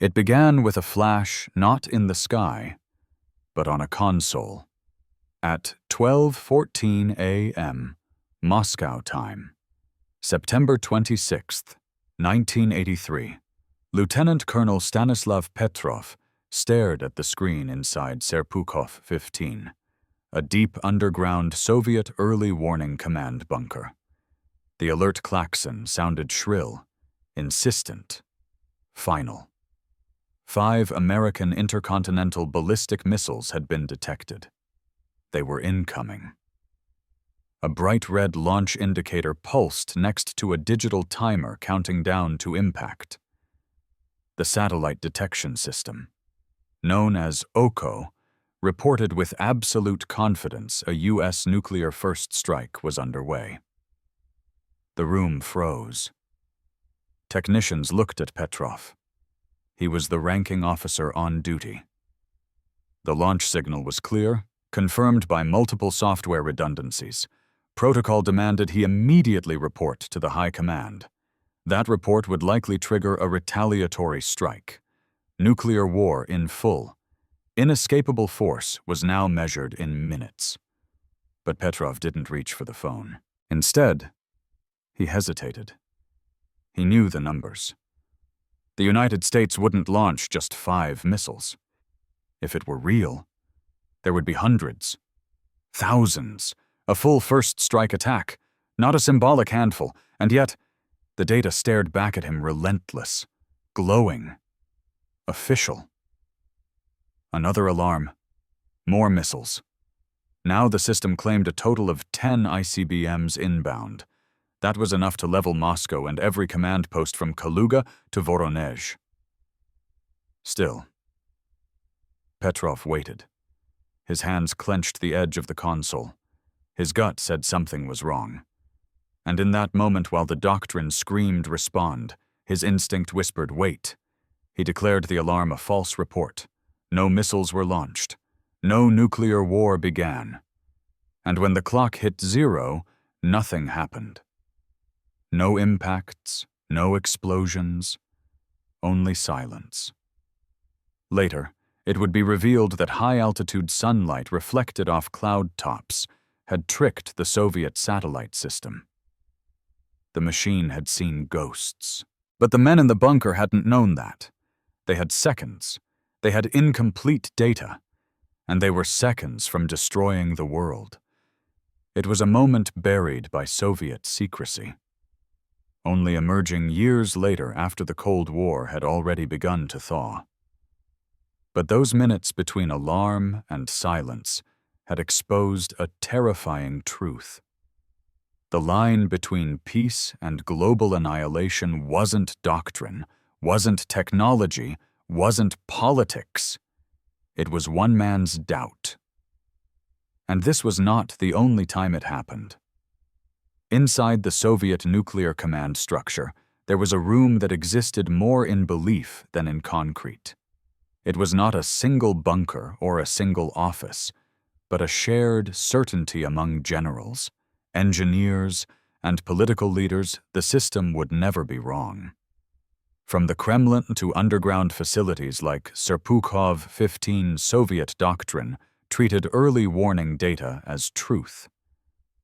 It began with a flash not in the sky, but on a console. At 12:14 a.m., Moscow time, September 26th, 1983, Lieutenant Colonel Stanislav Petrov stared at the screen inside Serpukhov 15, a deep underground Soviet early warning command bunker. The alert klaxon sounded shrill, insistent, final. 5 American intercontinental ballistic missiles had been detected. They were incoming. A bright red launch indicator pulsed next to a digital timer counting down to impact. The satellite detection system, known as OCO, reported with absolute confidence a U.S. nuclear first strike was underway. The room froze. Technicians looked at Petrov. He was the ranking officer on duty. The launch signal was clear, confirmed by multiple software redundancies. Protocol demanded he immediately report to the high command. That report would likely trigger a retaliatory strike. Nuclear war in full. Inescapable force was now measured in minutes. But Petrov didn't reach for the phone. Instead, he hesitated. He knew the numbers. The United States wouldn't launch just 5 missiles. If it were real, there would be hundreds, thousands, a full first strike attack, not a symbolic handful, and yet the data stared back at him relentless, glowing, official. Another alarm. More missiles. Now the system claimed a total of 10 ICBMs inbound. That was enough to level Moscow and every command post from Kaluga to Voronezh. Still, Petrov waited. His hands clenched the edge of the console. His gut said something was wrong. And in that moment, while the doctrine screamed respond, his instinct whispered wait. He declared the alarm a false report. No missiles were launched. No nuclear war began. And when the clock hit 0, nothing happened. No impacts, no explosions, only silence. Later, it would be revealed that high-altitude sunlight reflected off cloud tops had tricked the Soviet satellite system. The machine had seen ghosts. But the men in the bunker hadn't known that. They had seconds. They had incomplete data. And they were seconds from destroying the world. It was a moment buried by Soviet secrecy, only emerging years later after the Cold War had already begun to thaw. But those minutes between alarm and silence had exposed a terrifying truth. The line between peace and global annihilation wasn't doctrine, wasn't technology, wasn't politics. It was one man's doubt. And this was not the only time it happened. Inside the Soviet nuclear command structure, there was a room that existed more in belief than in concrete. It was not a single bunker or a single office, but a shared certainty among generals, engineers, and political leaders. The system would never be wrong. From the Kremlin to underground facilities like Serpukhov 15, Soviet doctrine treated early warning data as truth.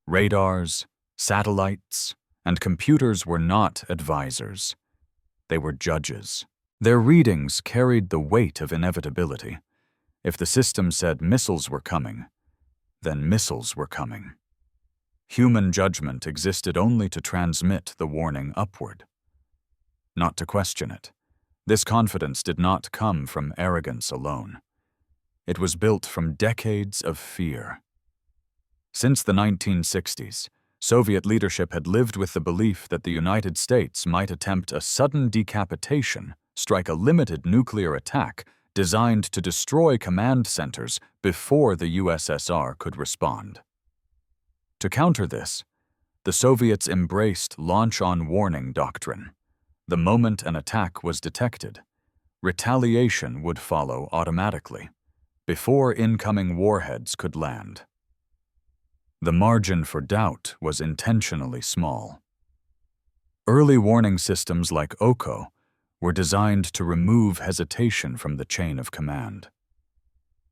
Radars, satellites, and computers were not advisors. They were judges. Their readings carried the weight of inevitability. If the system said missiles were coming, then missiles were coming. Human judgment existed only to transmit the warning upward, not to question it. This confidence did not come from arrogance alone. It was built from decades of fear. Since the 1960s, Soviet leadership had lived with the belief that the United States might attempt a sudden decapitation, strike a limited nuclear attack designed to destroy command centers before the USSR could respond. To counter this, the Soviets embraced launch-on-warning doctrine. The moment an attack was detected, retaliation would follow automatically, before incoming warheads could land. The margin for doubt was intentionally small. Early warning systems like OCO were designed to remove hesitation from the chain of command.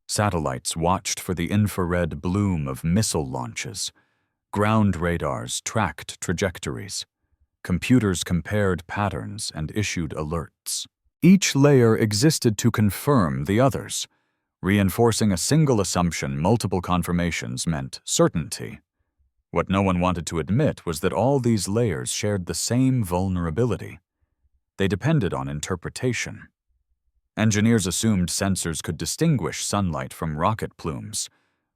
Satellites watched for the infrared bloom of missile launches. Ground radars tracked trajectories. Computers compared patterns and issued alerts. Each layer existed to confirm the others. Reinforcing a single assumption, multiple confirmations meant certainty. What no one wanted to admit was that all these layers shared the same vulnerability. They depended on interpretation. Engineers assumed sensors could distinguish sunlight from rocket plumes.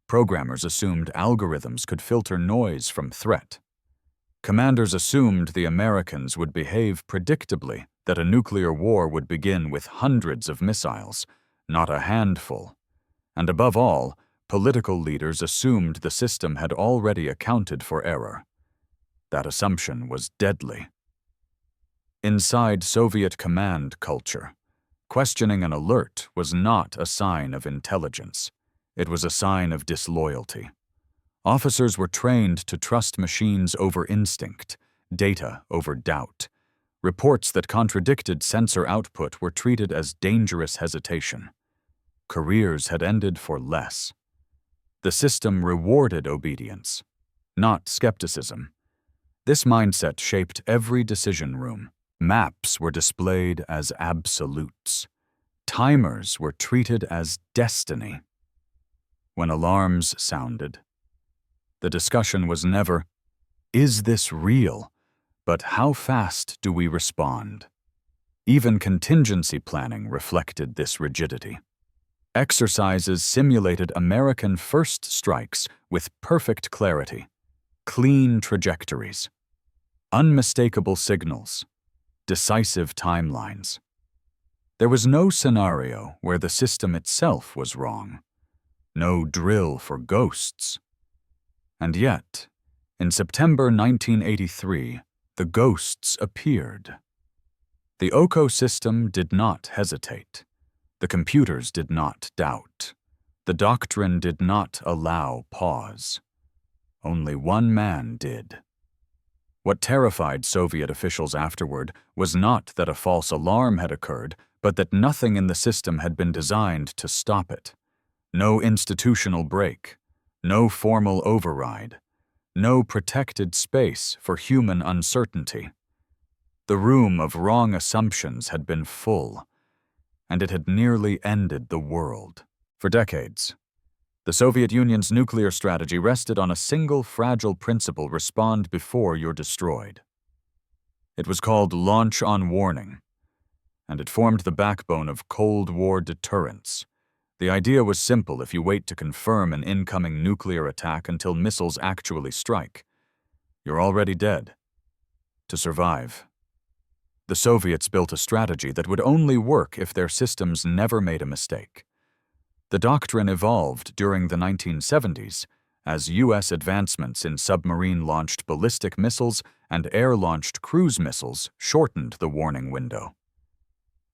Programmers assumed algorithms could filter noise from threat. Commanders assumed the Americans would behave predictably, that a nuclear war would begin with hundreds of missiles, not a handful. And above all, political leaders assumed the system had already accounted for error. That assumption was deadly. Inside Soviet command culture, questioning an alert was not a sign of intelligence. It was a sign of disloyalty. Officers were trained to trust machines over instinct, data over doubt. Reports that contradicted sensor output were treated as dangerous hesitation. Careers had ended for less. The system rewarded obedience, not skepticism. This mindset shaped every decision room. Maps were displayed as absolutes. Timers were treated as destiny. When alarms sounded, the discussion was never, "Is this real?" but "How fast do we respond?" Even contingency planning reflected this rigidity. Exercises simulated American first strikes with perfect clarity, clean trajectories, unmistakable signals, decisive timelines. There was no scenario where the system itself was wrong, no drill for ghosts. And yet, in September 1983, the ghosts appeared. The OCO system did not hesitate. The computers did not doubt. The doctrine did not allow pause. Only one man did. What terrified Soviet officials afterward was not that a false alarm had occurred, but that nothing in the system had been designed to stop it. No institutional break, no formal override, no protected space for human uncertainty. The room of wrong assumptions had been full, and it had nearly ended the world. For decades, the Soviet Union's nuclear strategy rested on a single fragile principle: respond before you're destroyed. It was called launch on warning, and it formed the backbone of Cold War deterrence. The idea was simple: if you wait to confirm an incoming nuclear attack until missiles actually strike, you're already dead. To survive, the Soviets built a strategy that would only work if their systems never made a mistake. The doctrine evolved during the 1970s as U.S. advancements in submarine-launched ballistic missiles and air-launched cruise missiles shortened the warning window.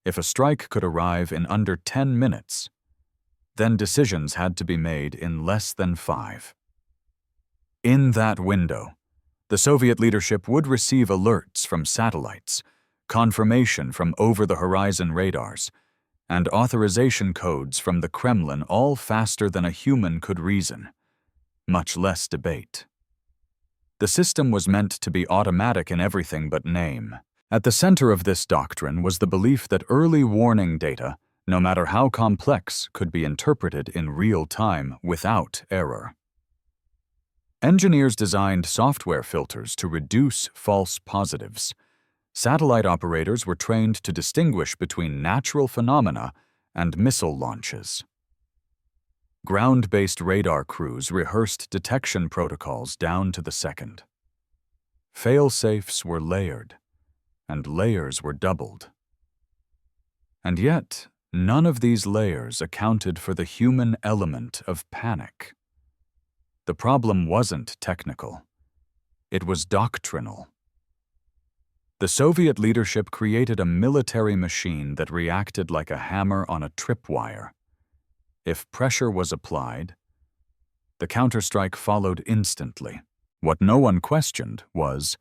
If a strike could arrive in under 10 minutes, then decisions had to be made in less than 5. In that window, the Soviet leadership would receive alerts from satellites, confirmation from over-the-horizon radars, and authorization codes from the Kremlin, all faster than a human could reason, much less debate. The system was meant to be automatic in everything but name. At the center of this doctrine was the belief that early warning data, no matter how complex, could be interpreted in real time without error. Engineers designed software filters to reduce false positives. Satellite operators were trained to distinguish between natural phenomena and missile launches. Ground-based radar crews rehearsed detection protocols down to the second. Fail-safes were layered, and layers were doubled. And yet, none of these layers accounted for the human element of panic. The problem wasn't technical. It was doctrinal. The Soviet leadership created a military machine that reacted like a hammer on a tripwire. If pressure was applied, the counterstrike followed instantly. What no one questioned was,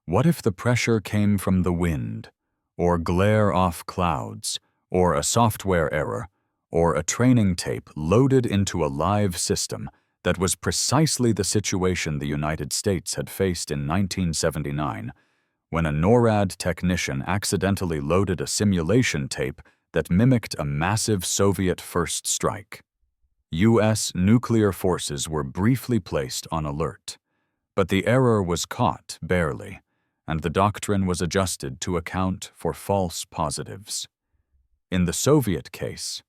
what if the pressure came from the wind, or glare off clouds, or a software error, or a training tape loaded into a live system that was precisely the situation the United States had faced in 1979 when a NORAD technician accidentally loaded a simulation tape that mimicked a massive Soviet first strike. U.S. nuclear forces were briefly placed on alert, but the error was caught barely, and the doctrine was adjusted to account for false positives. In the Soviet case,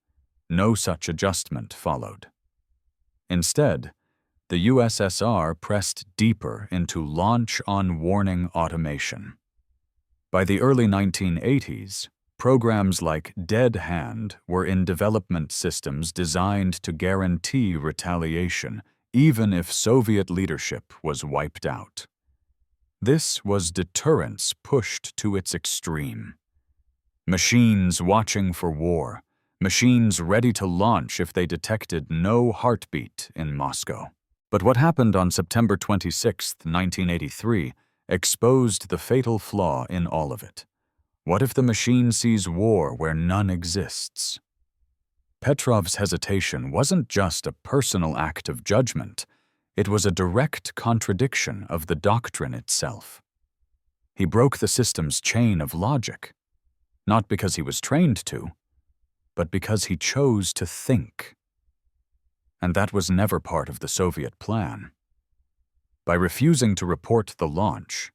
no such adjustment followed. Instead, the USSR pressed deeper into launch-on-warning automation. By the early 1980s, programs like Dead Hand were in development systems designed to guarantee retaliation, even if Soviet leadership was wiped out. This was deterrence pushed to its extreme. Machines watching for war, machines ready to launch if they detected no heartbeat in Moscow. But what happened on September 26, 1983, exposed the fatal flaw in all of it. What if the machine sees war where none exists? Petrov's hesitation wasn't just a personal act of judgment, it was a direct contradiction of the doctrine itself. He broke the system's chain of logic, not because he was trained to, but because he chose to think. And that was never part of the Soviet plan. By refusing to report the launch,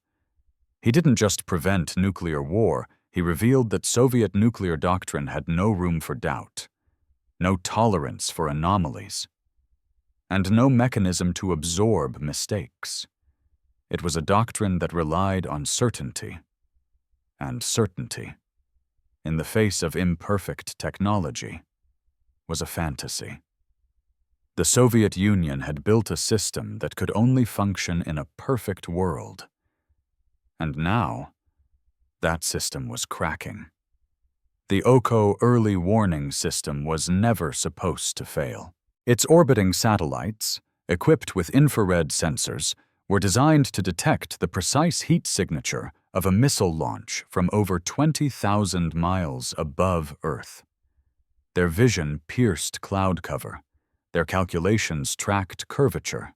he didn't just prevent nuclear war, he revealed that Soviet nuclear doctrine had no room for doubt, no tolerance for anomalies, and no mechanism to absorb mistakes. It was a doctrine that relied on certainty, and certainty, in the face of imperfect technology, was a fantasy. The Soviet Union had built a system that could only function in a perfect world. And now, that system was cracking. The OCO early warning system was never supposed to fail. Its orbiting satellites, equipped with infrared sensors, were designed to detect the precise heat signature of a missile launch from over 20,000 miles above Earth. Their vision pierced cloud cover. Their calculations tracked curvature,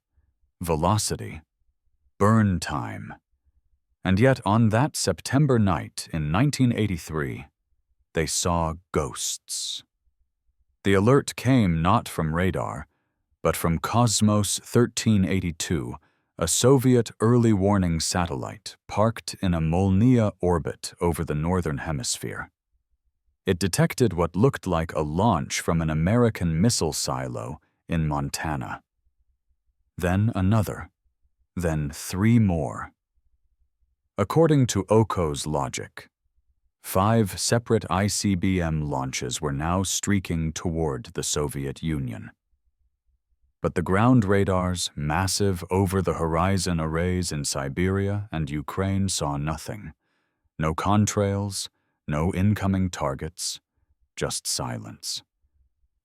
velocity, burn time. And yet on that September night in 1983, they saw ghosts. The alert came not from radar, but from Cosmos 1382, a Soviet early warning satellite parked in a Molniya orbit over the northern hemisphere. It detected what looked like a launch from an American missile silo in Montana. Then another, then 3 more. According to OCO's logic, 5 separate ICBM launches were now streaking toward the Soviet Union. But the ground radar's massive over-the-horizon arrays in Siberia and Ukraine saw nothing. No contrails, no incoming targets, just silence.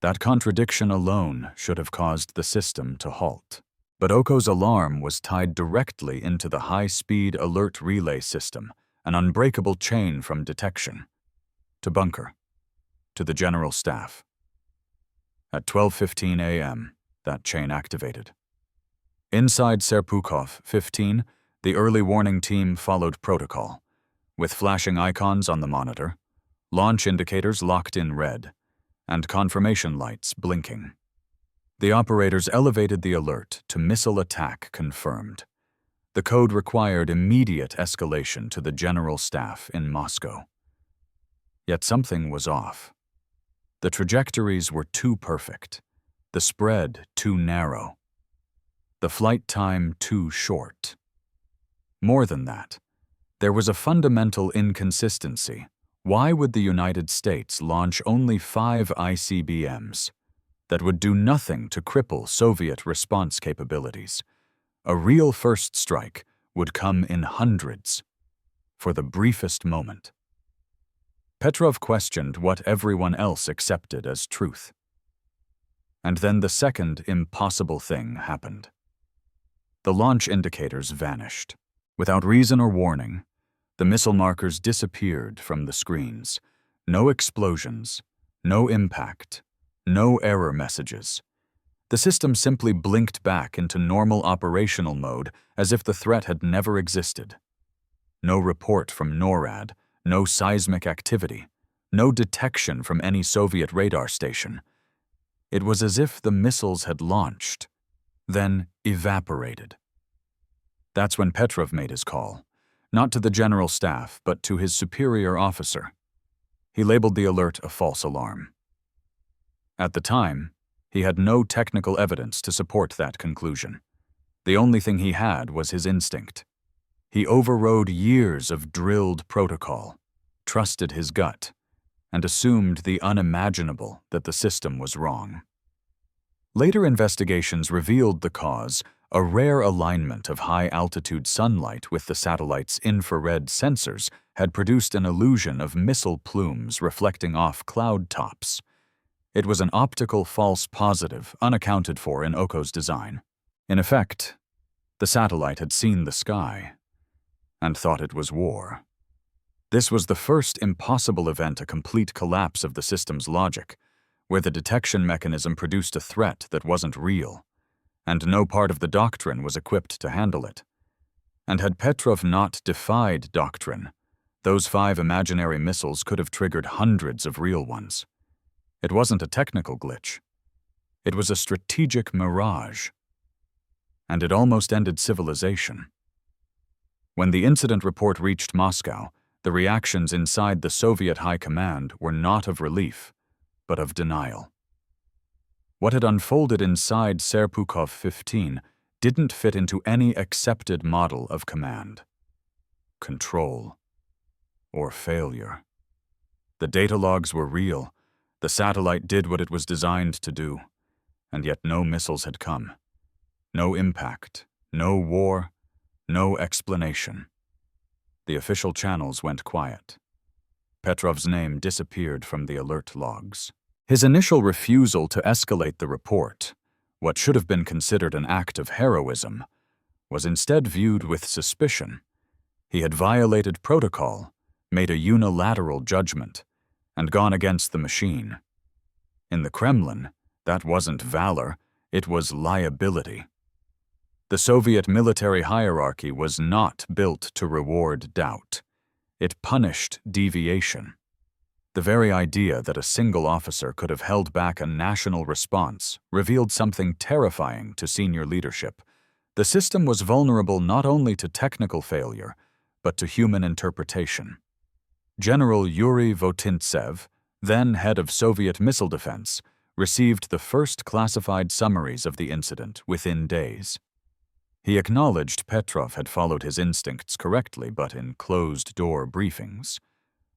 That contradiction alone should have caused the system to halt. But OCO's alarm was tied directly into the high-speed alert relay system, an unbreakable chain from detection to bunker, to the general staff. At 12:15 a.m., that chain activated. Inside Serpukhov 15, the early warning team followed protocol, with flashing icons on the monitor, launch indicators locked in red, and confirmation lights blinking. The operators elevated the alert to missile attack confirmed. The code required immediate escalation to the general staff in Moscow. Yet something was off. The trajectories were too perfect, the spread too narrow, the flight time too short. More than that, there was a fundamental inconsistency. Why would the United States launch only 5 ICBMs that would do nothing to cripple Soviet response capabilities? A real first strike would come in hundreds, for the briefest moment. Petrov questioned what everyone else accepted as truth. And then the second impossible thing happened. The launch indicators vanished. Without reason or warning, The missile markers disappeared from the screens. No explosions, no impact, no error messages. The system simply blinked back into normal operational mode as if the threat had never existed. No report from NORAD, no seismic activity, no detection from any Soviet radar station. It was as if the missiles had launched, then evaporated. That's when Petrov made his call, not to the general staff, but to his superior officer. He labeled the alert a false alarm. At the time, he had no technical evidence to support that conclusion. The only thing he had was his instinct. He overrode years of drilled protocol, trusted his gut, and assumed the unimaginable that the system was wrong. Later investigations revealed the cause: a rare alignment of high-altitude sunlight with the satellite's infrared sensors had produced an illusion of missile plumes reflecting off cloud tops. It was an optical false positive unaccounted for in Oko's design. In effect, the satellite had seen the sky and thought it was war. This was the first impossible event, a complete collapse of the system's logic, where the detection mechanism produced a threat that wasn't real, and no part of the doctrine was equipped to handle it. And had Petrov not defied doctrine, those 5 imaginary missiles could have triggered hundreds of real ones. It wasn't a technical glitch. It was a strategic mirage. And it almost ended civilization. When the incident report reached Moscow, the reactions inside the Soviet High Command were not of relief, but of denial. What had unfolded inside Serpukhov 15 didn't fit into any accepted model of command. Control. Or failure. The data logs were real. The satellite did what it was designed to do, and yet no missiles had come. No impact, no war, no explanation. The official channels went quiet. Petrov's name disappeared from the alert logs. His initial refusal to escalate the report, what should have been considered an act of heroism, was instead viewed with suspicion. He had violated protocol, made a unilateral judgment, and gone against the machine. In the Kremlin, that wasn't valor, it was liability. The Soviet military hierarchy was not built to reward doubt. It punished deviation. The very idea that a single officer could have held back a national response revealed something terrifying to senior leadership. The system was vulnerable not only to technical failure, but to human interpretation. General Yuri Votintsev, then head of Soviet missile defense, received the first classified summaries of the incident within days. He acknowledged Petrov had followed his instincts correctly, but in closed-door briefings,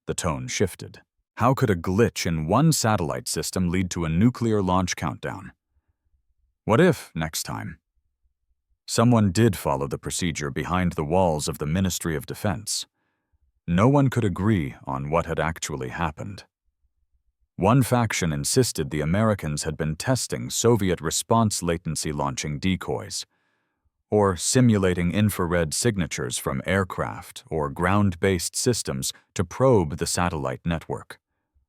the tone shifted. How could a glitch in one satellite system lead to a nuclear launch countdown? What if, next time, someone did follow the procedure behind the walls of the Ministry of Defense? No one could agree on what had actually happened. One faction insisted the Americans had been testing Soviet response latency launching decoys, or simulating infrared signatures from aircraft or ground-based systems to probe the satellite network.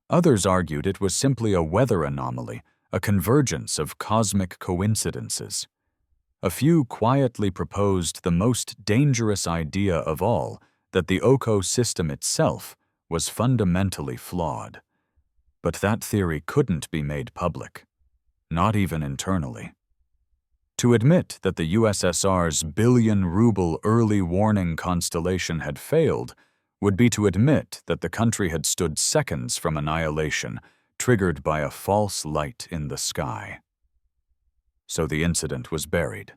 Others argued it was simply a weather anomaly, a convergence of cosmic coincidences. A few quietly proposed the most dangerous idea of all, that the Oko system itself was fundamentally flawed. But that theory couldn't be made public, not even internally. To admit that the USSR's billion-ruble early warning constellation had failed would be to admit that the country had stood seconds from annihilation, triggered by a false light in the sky. So the incident was buried.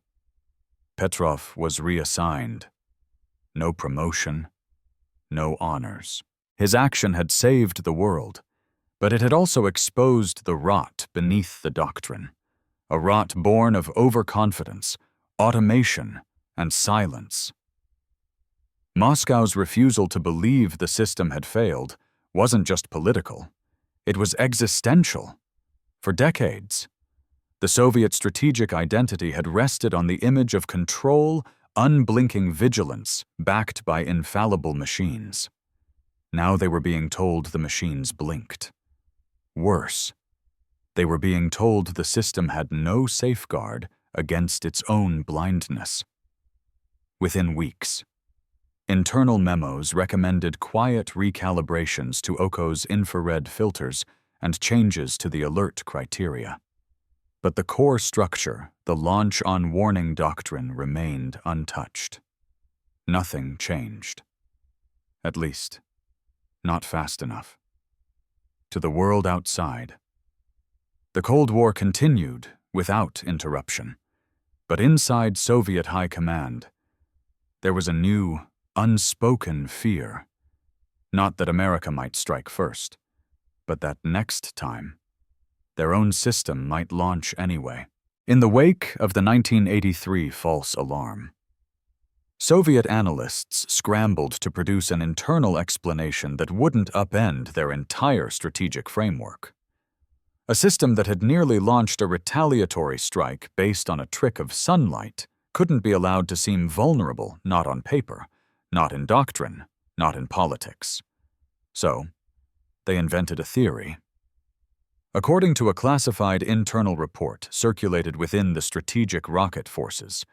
Petrov was reassigned. No promotion, no honors. His action had saved the world, but it had also exposed the rot beneath the doctrine. A rot born of overconfidence, automation, and silence. Moscow's refusal to believe the system had failed wasn't just political. It was existential. For decades, the Soviet strategic identity had rested on the image of control, unblinking vigilance backed by infallible machines. Now they were being told the machines blinked. Worse, they were being told the system had no safeguard against its own blindness. Within weeks, internal memos recommended quiet recalibrations to OCO's infrared filters and changes to the alert criteria. But the core structure, the launch on warning doctrine, remained untouched. Nothing changed. At least, not fast enough. To the world outside, the Cold War continued without interruption. But inside Soviet High Command, there was a new, unspoken fear. Not that America might strike first, but that next time, their own system might launch anyway. In the wake of the 1983 false alarm, Soviet analysts scrambled to produce an internal explanation that wouldn't upend their entire strategic framework. A system that had nearly launched a retaliatory strike based on a trick of sunlight couldn't be allowed to seem vulnerable, not on paper, not in doctrine, not in politics. So, they invented a theory. According to a classified internal report circulated within the strategic rocket forces,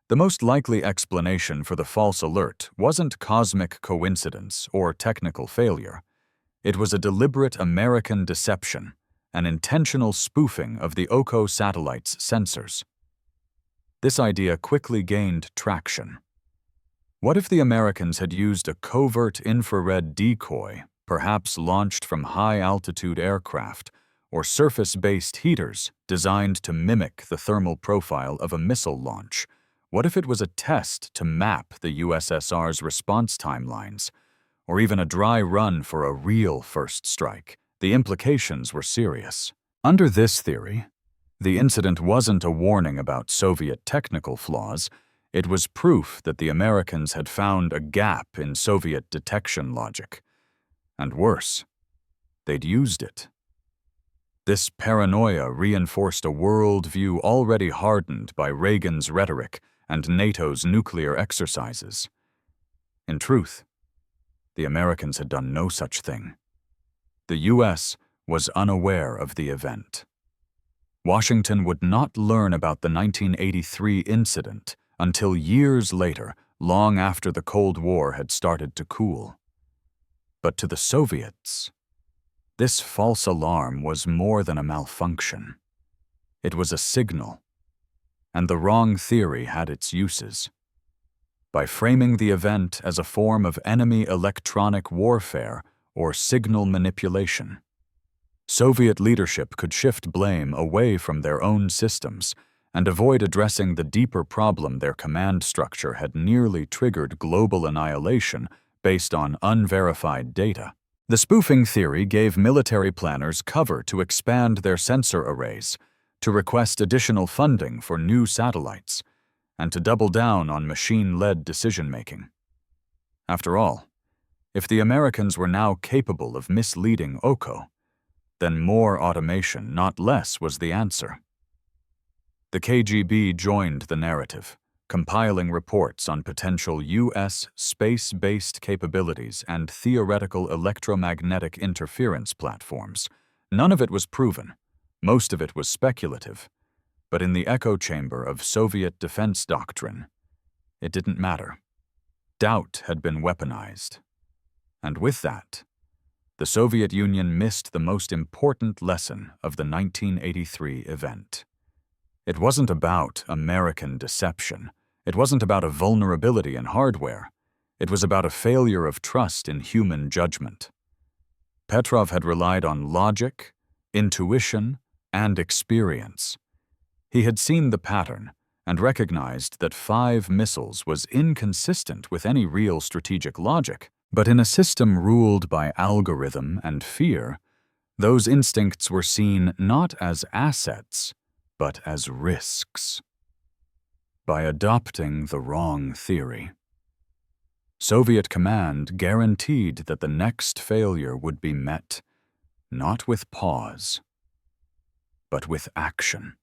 the most likely explanation for the false alert wasn't cosmic coincidence or technical failure. It was a deliberate American deception, an intentional spoofing of the OCO satellite's sensors. This idea quickly gained traction. What if the Americans had used a covert infrared decoy, perhaps launched from high-altitude aircraft, or surface-based heaters designed to mimic the thermal profile of a missile launch? What if it was a test to map the USSR's response timelines, or even a dry run for a real first strike? The implications were serious. Under this theory, the incident wasn't a warning about Soviet technical flaws. It was proof that the Americans had found a gap in Soviet detection logic. And worse, they'd used it. This paranoia reinforced a worldview already hardened by Reagan's rhetoric and NATO's nuclear exercises. In truth, the Americans had done no such thing. The U.S. was unaware of the event. Washington would not learn about the 1983 incident until years later, long after the Cold War had started to cool. But to the Soviets, this false alarm was more than a malfunction. It was a signal, and the wrong theory had its uses. By framing the event as a form of enemy electronic warfare or signal manipulation, Soviet leadership could shift blame away from their own systems and avoid addressing the deeper problem their command structure had nearly triggered global annihilation based on unverified data. The spoofing theory gave military planners cover to expand their sensor arrays, to request additional funding for new satellites, and to double down on machine-led decision-making. After all, if the Americans were now capable of misleading OCO, then more automation, not less, was the answer. The KGB joined the narrative, compiling reports on potential U.S. space-based capabilities and theoretical electromagnetic interference platforms. None of it was proven. Most of it was speculative. But in the echo chamber of Soviet defense doctrine, it didn't matter. Doubt had been weaponized. And with that, the Soviet Union missed the most important lesson of the 1983 event. It wasn't about American deception. It wasn't about a vulnerability in hardware. It was about a failure of trust in human judgment. Petrov had relied on logic, intuition, and experience. He had seen the pattern and recognized that 5 missiles was inconsistent with any real strategic logic. But in a system ruled by algorithm and fear, those instincts were seen not as assets, but as risks. By adopting the wrong theory, Soviet command guaranteed that the next failure would be met not with pause, but with action.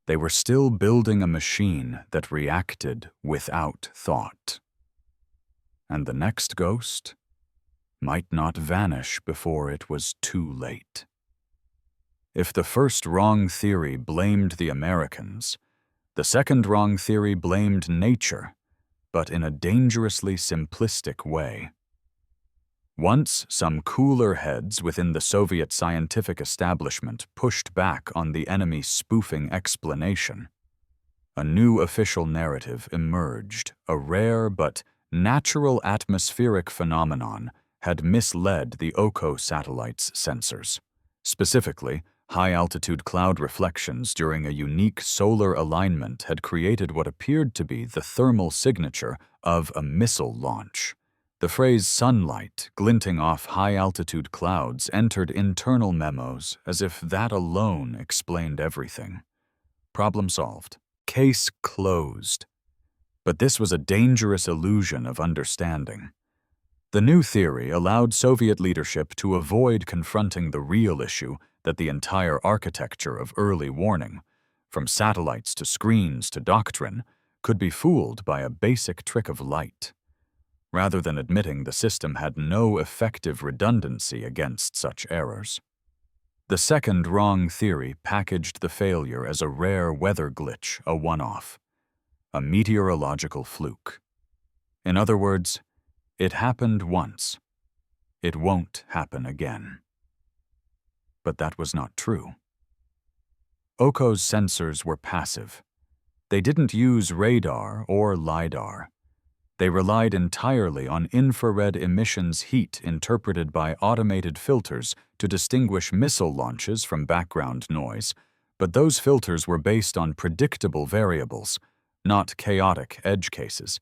They were still building a machine that reacted without thought. And the next ghost might not vanish before it was too late. If the first wrong theory blamed the Americans, the second wrong theory blamed nature, but in a dangerously simplistic way. Once some cooler heads within the Soviet scientific establishment pushed back on the enemy's spoofing explanation, a new official narrative emerged. A rare but natural atmospheric phenomenon had misled the OCO satellite's sensors. Specifically, high-altitude cloud reflections during a unique solar alignment had created what appeared to be the thermal signature of a missile launch. The phrase sunlight glinting off high-altitude clouds entered internal memos as if that alone explained everything. Problem solved. Case closed. But this was a dangerous illusion of understanding. The new theory allowed Soviet leadership to avoid confronting the real issue that the entire architecture of early warning, from satellites to screens to doctrine, could be fooled by a basic trick of light. Rather than admitting the system had no effective redundancy against such errors. The second wrong theory packaged the failure as a rare weather glitch, a one-off, a meteorological fluke. In other words, it happened once. It won't happen again. But that was not true. OCO's sensors were passive. They didn't use radar or LiDAR. They relied entirely on infrared emissions heat interpreted by automated filters to distinguish missile launches from background noise, but those filters were based on predictable variables, not chaotic edge cases.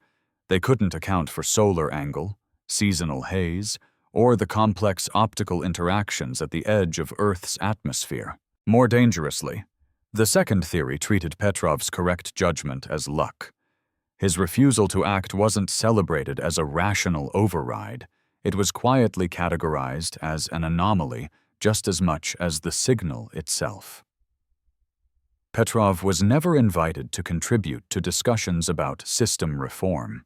They couldn't account for solar angle, seasonal haze, or the complex optical interactions at the edge of Earth's atmosphere. More dangerously, the second theory treated Petrov's correct judgment as luck. His refusal to act wasn't celebrated as a rational override. It was quietly categorized as an anomaly just as much as the signal itself. Petrov was never invited to contribute to discussions about system reform.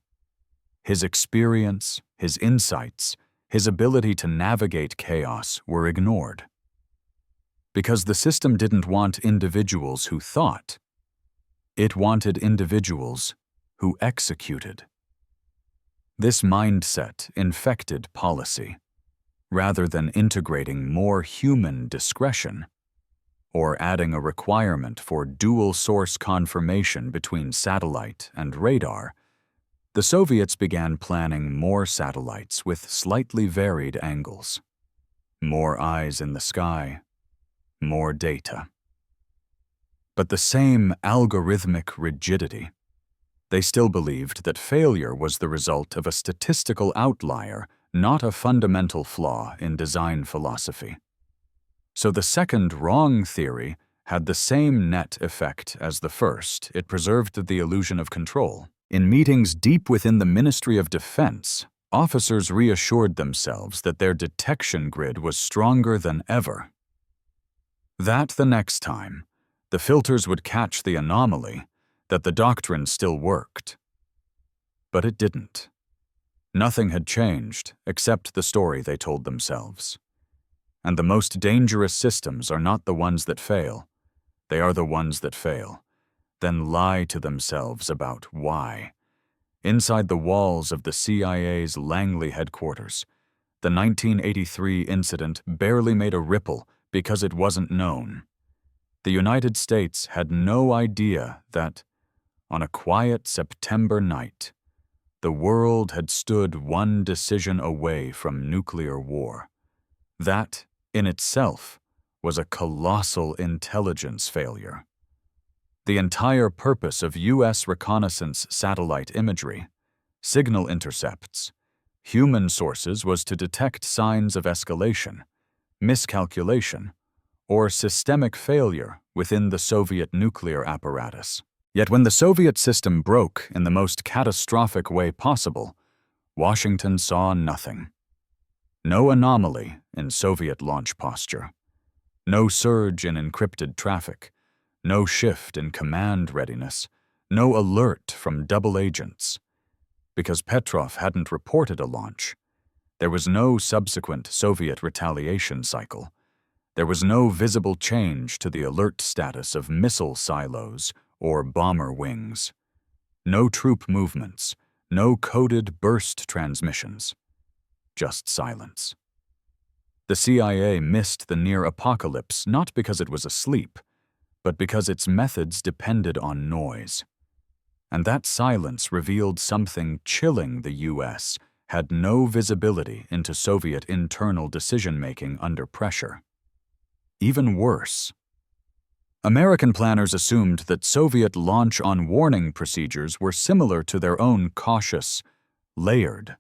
His experience, his insights, his ability to navigate chaos were ignored. Because the system didn't want individuals who thought. It wanted individuals who executed. This mindset infected policy, rather than integrating more human discretion or adding a requirement for dual-source confirmation between satellite and radar. The Soviets began planning more satellites with slightly varied angles. More eyes in the sky, more data. But the same algorithmic rigidity. They still believed that failure was the result of a statistical outlier, not a fundamental flaw in design philosophy. So the second wrong theory had the same net effect as the first. It preserved the illusion of control. In meetings deep within the Ministry of Defense, officers reassured themselves that their detection grid was stronger than ever. That the next time, the filters would catch the anomaly, that the doctrine still worked. But it didn't. Nothing had changed except the story they told themselves. And the most dangerous systems are not the ones that fail. They are the ones that fail, then lie to themselves about why. Inside the walls of the CIA's Langley headquarters, the 1983 incident barely made a ripple because it wasn't known. The United States had no idea that, on a quiet September night, the world had stood one decision away from nuclear war. That, in itself, was a colossal intelligence failure. The entire purpose of U.S. reconnaissance satellite imagery, signal intercepts, human sources was to detect signs of escalation, miscalculation, or systemic failure within the Soviet nuclear apparatus. Yet when the Soviet system broke in the most catastrophic way possible, Washington saw nothing. No anomaly in Soviet launch posture. No surge in encrypted traffic. No shift in command readiness, no alert from double agents. Because Petrov hadn't reported a launch, there was no subsequent Soviet retaliation cycle. There was no visible change to the alert status of missile silos or bomber wings. No troop movements, no coded burst transmissions. Just silence. The CIA missed the near apocalypse not because it was asleep, but because its methods depended on noise. And that silence revealed something chilling. The U.S. had no visibility into Soviet internal decision-making under pressure. Even worse, American planners assumed that Soviet launch-on-warning procedures were similar to their own cautious, layered,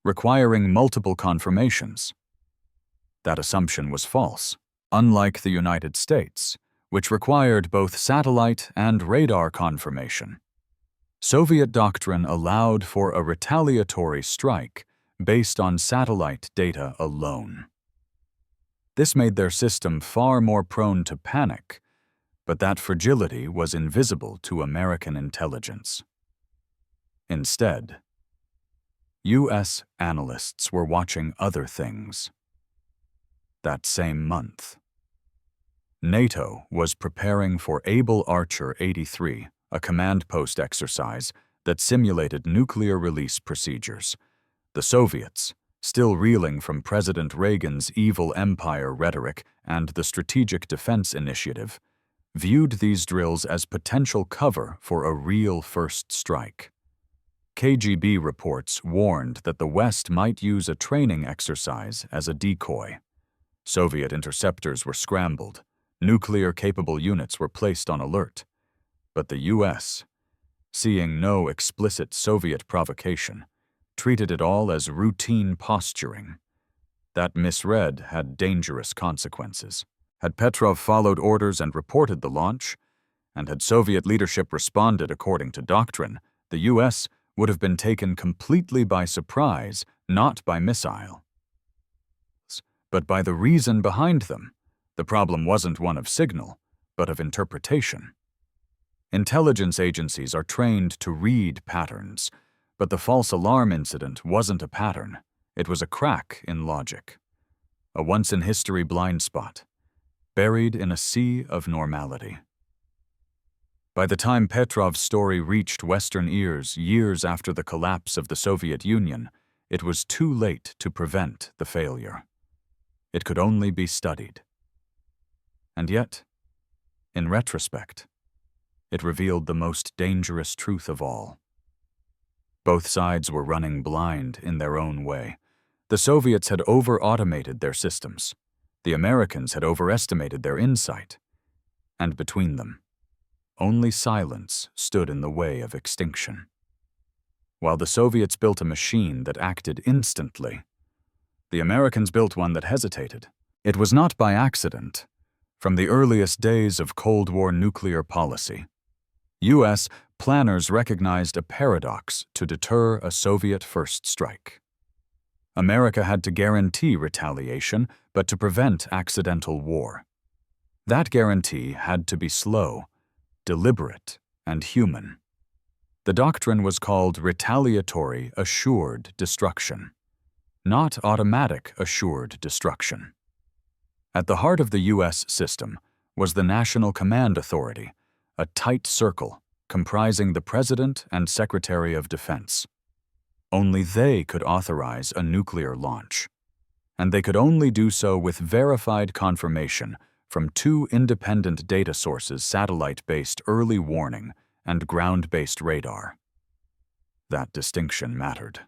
requiring multiple confirmations. That assumption was false. Unlike the United States, which required both satellite and radar confirmation, Soviet doctrine allowed for a retaliatory strike based on satellite data alone. This made their system far more prone to panic, but that fragility was invisible to American intelligence. Instead, U.S. analysts were watching other things. That same month, NATO was preparing for Able Archer 83, a command post exercise that simulated nuclear release procedures. The Soviets, still reeling from President Reagan's evil empire rhetoric and the Strategic Defense Initiative, viewed these drills as potential cover for a real first strike. KGB reports warned that the West might use a training exercise as a decoy. Soviet interceptors were scrambled, nuclear-capable units were placed on alert. But the U.S., seeing no explicit Soviet provocation, treated it all as routine posturing. That misread had dangerous consequences. Had Petrov followed orders and reported the launch, and had Soviet leadership responded according to doctrine, the U.S. would have been taken completely by surprise, not by missile, but by the reason behind them. The problem wasn't one of signal, but of interpretation. Intelligence agencies are trained to read patterns, but the false alarm incident wasn't a pattern. It was a crack in logic, a once-in-history blind spot, buried in a sea of normality. By the time Petrov's story reached Western ears years after the collapse of the Soviet Union, it was too late to prevent the failure. It could only be studied. And yet, in retrospect, it revealed the most dangerous truth of all. Both sides were running blind in their own way. The Soviets had over-automated their systems. The Americans had overestimated their insight. And between them, only silence stood in the way of extinction. While the Soviets built a machine that acted instantly, the Americans built one that hesitated. It was not by accident. From the earliest days of Cold War nuclear policy, U.S. planners recognized a paradox to deter a Soviet first strike. America had to guarantee retaliation, but to prevent accidental war. That guarantee had to be slow, deliberate, and human. The doctrine was called retaliatory assured destruction, not automatic assured destruction. At the heart of the U.S. system was the National Command Authority, a tight circle comprising the President and Secretary of Defense. Only they could authorize a nuclear launch, and they could only do so with verified confirmation from two independent data sources: satellite-based early warning and ground-based radar. That distinction mattered.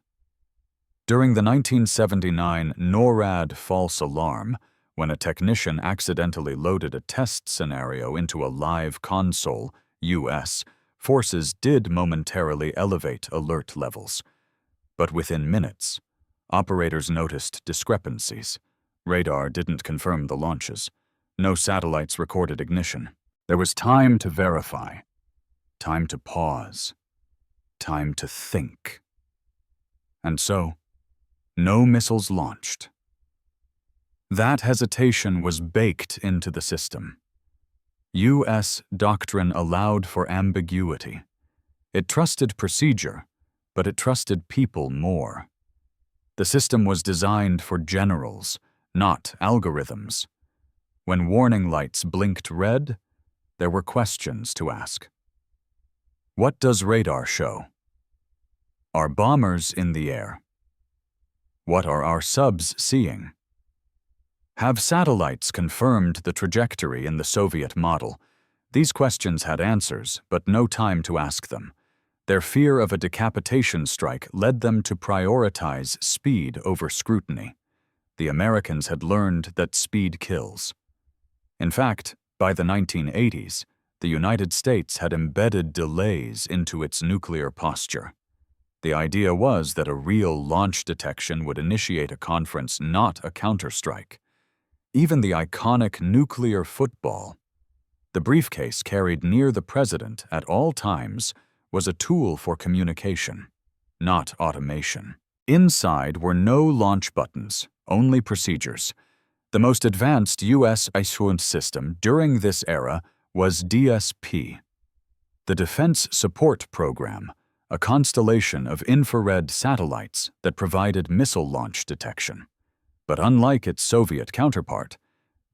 During the 1979 NORAD false alarm, when a technician accidentally loaded a test scenario into a live console, U.S. forces did momentarily elevate alert levels. But within minutes, operators noticed discrepancies. Radar didn't confirm the launches. No satellites recorded ignition. There was time to verify, time to pause, time to think. And so, no missiles launched. That hesitation was baked into the system. U.S. doctrine allowed for ambiguity. It trusted procedure, but it trusted people more. The system was designed for generals, not algorithms. When warning lights blinked red, there were questions to ask. What does radar show? Are bombers in the air? What are our subs seeing? Have satellites confirmed the trajectory in the Soviet model? These questions had answers, but no time to ask them. Their fear of a decapitation strike led them to prioritize speed over scrutiny. The Americans had learned that speed kills. In fact, by the 1980s, the United States had embedded delays into its nuclear posture. The idea was that a real launch detection would initiate a conference, not a counterstrike. Even the iconic nuclear football, the briefcase carried near the president at all times, was a tool for communication, not automation. Inside were no launch buttons, only procedures. The most advanced U.S. ISUN system during this era was DSP, the Defense Support Program, a constellation of infrared satellites that provided missile launch detection. But unlike its Soviet counterpart,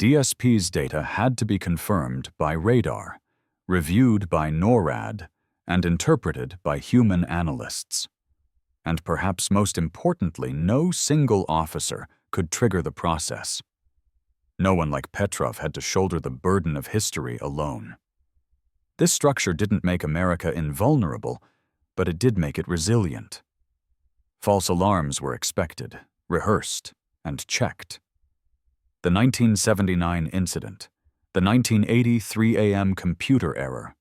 DSP's data had to be confirmed by radar, reviewed by NORAD, and interpreted by human analysts. And perhaps most importantly, no single officer could trigger the process. No one like Petrov had to shoulder the burden of history alone. This structure didn't make America invulnerable, but it did make it resilient. False alarms were expected, rehearsed, and checked. The 1979 incident, the 1980 3 a.m. computer error,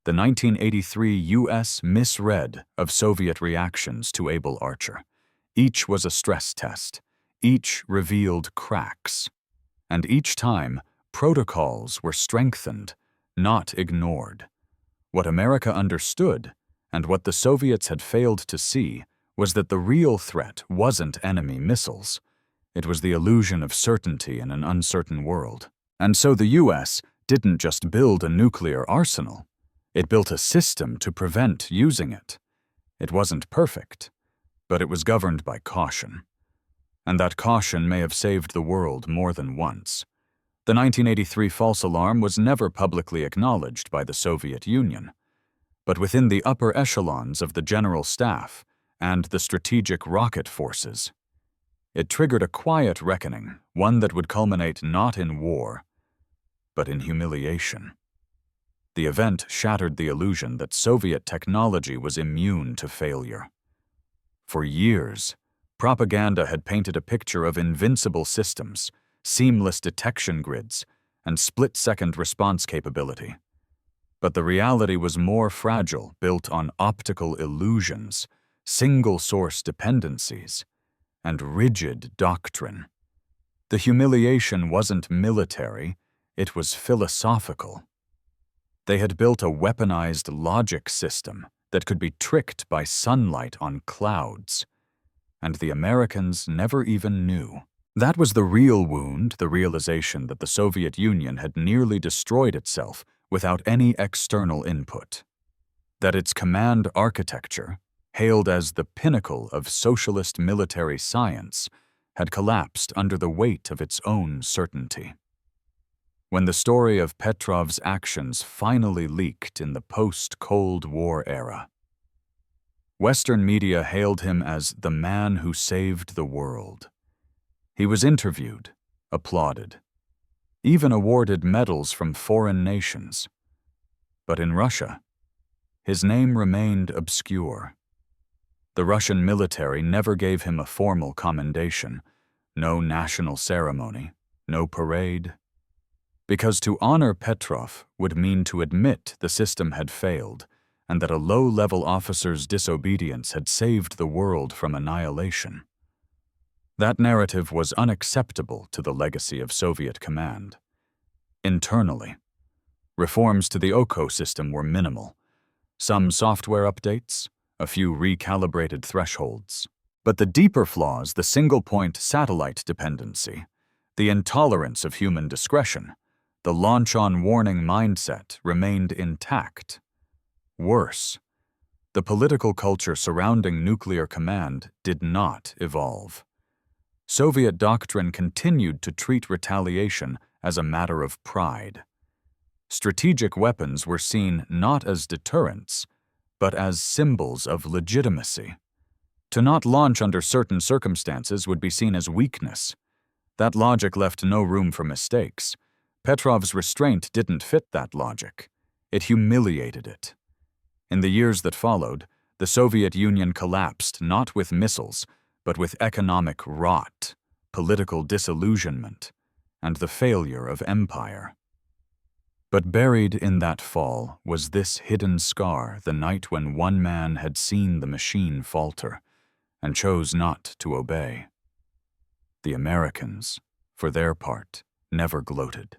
the 1983 U.S. misread of Soviet reactions to Able Archer. Each was a stress test. Each revealed cracks. And each time, protocols were strengthened, not ignored. What America understood, and what the Soviets had failed to see, was that the real threat wasn't enemy missiles. It was the illusion of certainty in an uncertain world. And so the U.S. didn't just build a nuclear arsenal. It built a system to prevent using it. It wasn't perfect, but it was governed by caution. And that caution may have saved the world more than once. The 1983 false alarm was never publicly acknowledged by the Soviet Union. But within the upper echelons of the General Staff and the strategic rocket forces, it triggered a quiet reckoning, one that would culminate not in war, but in humiliation. The event shattered the illusion that Soviet technology was immune to failure. For years, propaganda had painted a picture of invincible systems, seamless detection grids, and split-second response capability. But the reality was more fragile, built on optical illusions, single-source dependencies, and rigid doctrine. The humiliation wasn't military, it was philosophical. They had built a weaponized logic system that could be tricked by sunlight on clouds, and the Americans never even knew. That was the real wound, the realization that the Soviet Union had nearly destroyed itself without any external input. That its command architecture, hailed as the pinnacle of socialist military science, had collapsed under the weight of its own certainty. When the story of Petrov's actions finally leaked in the post-Cold War era, Western media hailed him as the man who saved the world. He was interviewed, applauded, even awarded medals from foreign nations. But in Russia, his name remained obscure. The Russian military never gave him a formal commendation, no national ceremony, no parade. Because to honor Petrov would mean to admit the system had failed and that a low-level officer's disobedience had saved the world from annihilation. That narrative was unacceptable to the legacy of Soviet command. Internally, reforms to the OCO system were minimal. Some software updates, a few recalibrated thresholds. But the deeper flaws, the single-point satellite dependency, the intolerance of human discretion, the launch-on-warning mindset remained intact. Worse, the political culture surrounding nuclear command did not evolve. Soviet doctrine continued to treat retaliation as a matter of pride. Strategic weapons were seen not as deterrents, but as symbols of legitimacy. To not launch under certain circumstances would be seen as weakness. That logic left no room for mistakes. Petrov's restraint didn't fit that logic. It humiliated it. In the years that followed, the Soviet Union collapsed not with missiles, but with economic rot, political disillusionment, and the failure of empire. But buried in that fall was this hidden scar the night when one man had seen the machine falter and chose not to obey. The Americans, for their part, never gloated.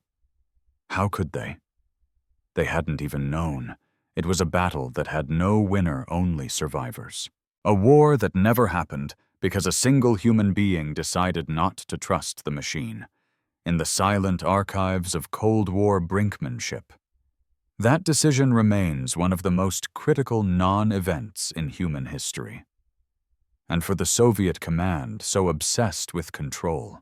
How could they? They hadn't even known. It was a battle that had no winner, only survivors. A war that never happened because a single human being decided not to trust the machine. In the silent archives of Cold War brinkmanship. That decision remains one of the most critical non-events in human history. And for the Soviet command so obsessed with control,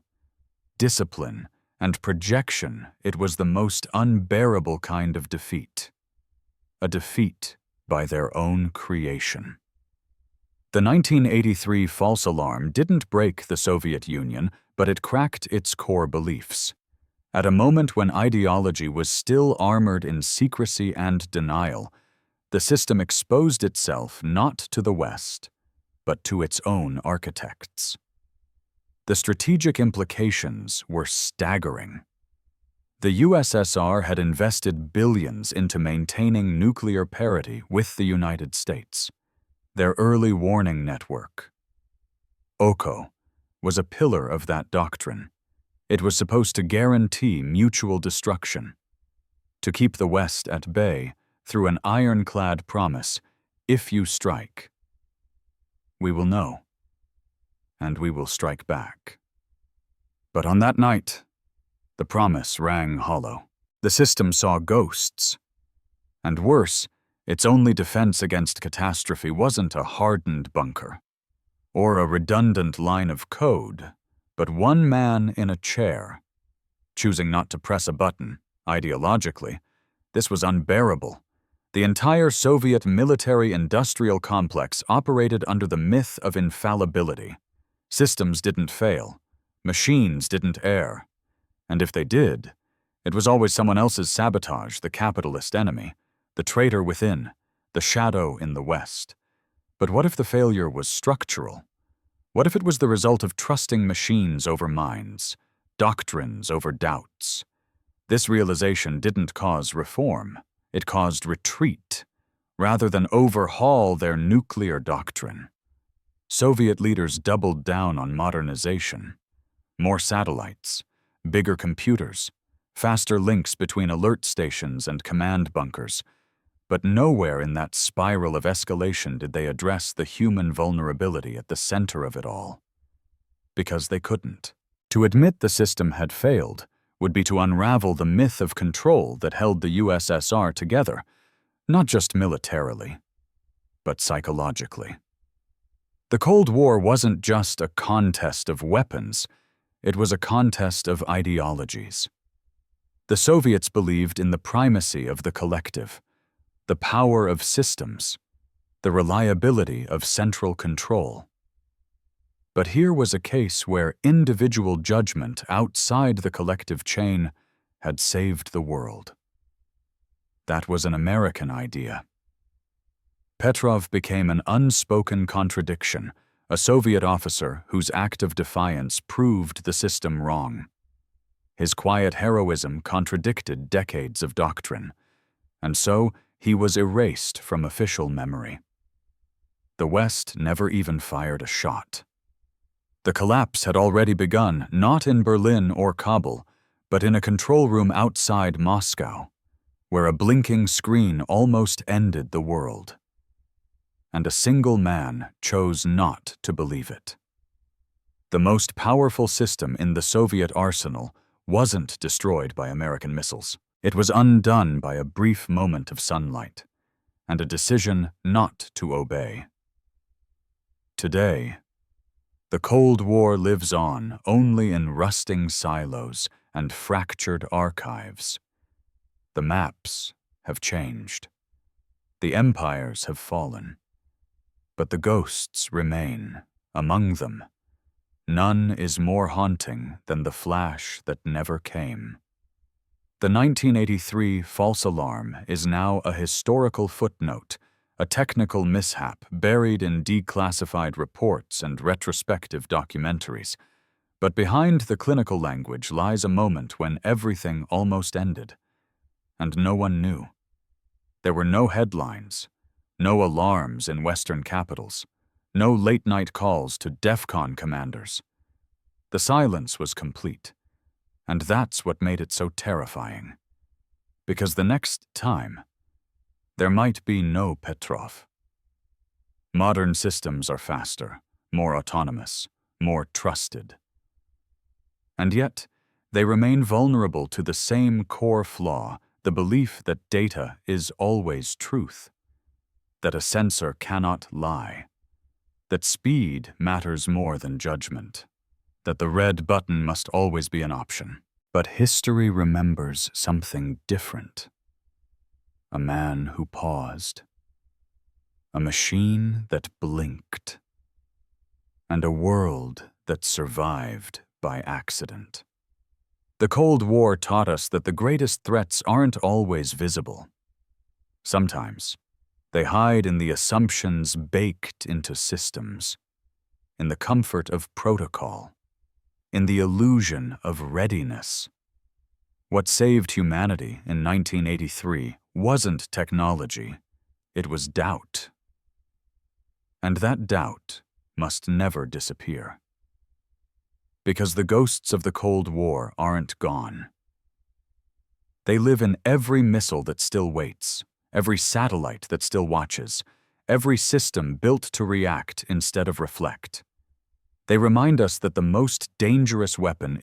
discipline, and projection, it was the most unbearable kind of defeat. A defeat by their own creation. The 1983 false alarm didn't break the Soviet Union, but it cracked its core beliefs. At a moment when ideology was still armored in secrecy and denial, the system exposed itself not to the West, but to its own architects. The strategic implications were staggering. The USSR had invested billions into maintaining nuclear parity with the United States. Their early warning network, OCO, was a pillar of that doctrine. It was supposed to guarantee mutual destruction, to keep the West at bay through an ironclad promise, if you strike, we will know, and we will strike back. But on that night, the promise rang hollow. The system saw ghosts. And worse, its only defense against catastrophe wasn't a hardened bunker or a redundant line of code, but one man in a chair, choosing not to press a button. Ideologically, this was unbearable. The entire Soviet military-industrial complex operated under the myth of infallibility. Systems didn't fail. Machines didn't err. And if they did, it was always someone else's sabotage, the capitalist enemy, the traitor within, the shadow in the West. But what if the failure was structural? What if it was the result of trusting machines over minds, doctrines over doubts? This realization didn't cause reform. It caused retreat, rather than overhaul their nuclear doctrine. Soviet leaders doubled down on modernization. More satellites, bigger computers, faster links between alert stations and command bunkers. But nowhere in that spiral of escalation did they address the human vulnerability at the center of it all. Because they couldn't. To admit the system had failed would be to unravel the myth of control that held the USSR together, not just militarily, but psychologically. The Cold War wasn't just a contest of weapons, it was a contest of ideologies. The Soviets believed in the primacy of the collective, the power of systems, the reliability of central control. But here was a case where individual judgment outside the collective chain had saved the world. That was an American idea. Petrov became an unspoken contradiction, a Soviet officer whose act of defiance proved the system wrong. His quiet heroism contradicted decades of doctrine, and so he was erased from official memory. The West never even fired a shot. The collapse had already begun, not in Berlin or Kabul, but in a control room outside Moscow, where a blinking screen almost ended the world. And a single man chose not to believe it. The most powerful system in the Soviet arsenal wasn't destroyed by American missiles. It was undone by a brief moment of sunlight and a decision not to obey. Today, the Cold War lives on only in rusting silos and fractured archives. The maps have changed. The empires have fallen. But the ghosts remain. Among them, none is more haunting than the flash that never came. The 1983 false alarm is now a historical footnote, a technical mishap buried in declassified reports and retrospective documentaries. But behind the clinical language lies a moment when everything almost ended, and no one knew. There were no headlines, no alarms in Western capitals, no late-night calls to DEFCON commanders. The silence was complete, and that's what made it so terrifying. Because the next time, there might be no Petrov. Modern systems are faster, more autonomous, more trusted. And yet, they remain vulnerable to the same core flaw, the belief that data is always truth, that a sensor cannot lie, that speed matters more than judgment, that the red button must always be an option. But history remembers something different. A man who paused, a machine that blinked, and a world that survived by accident. The Cold War taught us that the greatest threats aren't always visible. Sometimes, they hide in the assumptions baked into systems, in the comfort of protocol, in the illusion of readiness. What saved humanity in 1983 wasn't technology, it was doubt. And that doubt must never disappear. Because the ghosts of the Cold War aren't gone. They live in every missile that still waits, every satellite that still watches, every system built to react instead of reflect. They remind us that the most dangerous weapon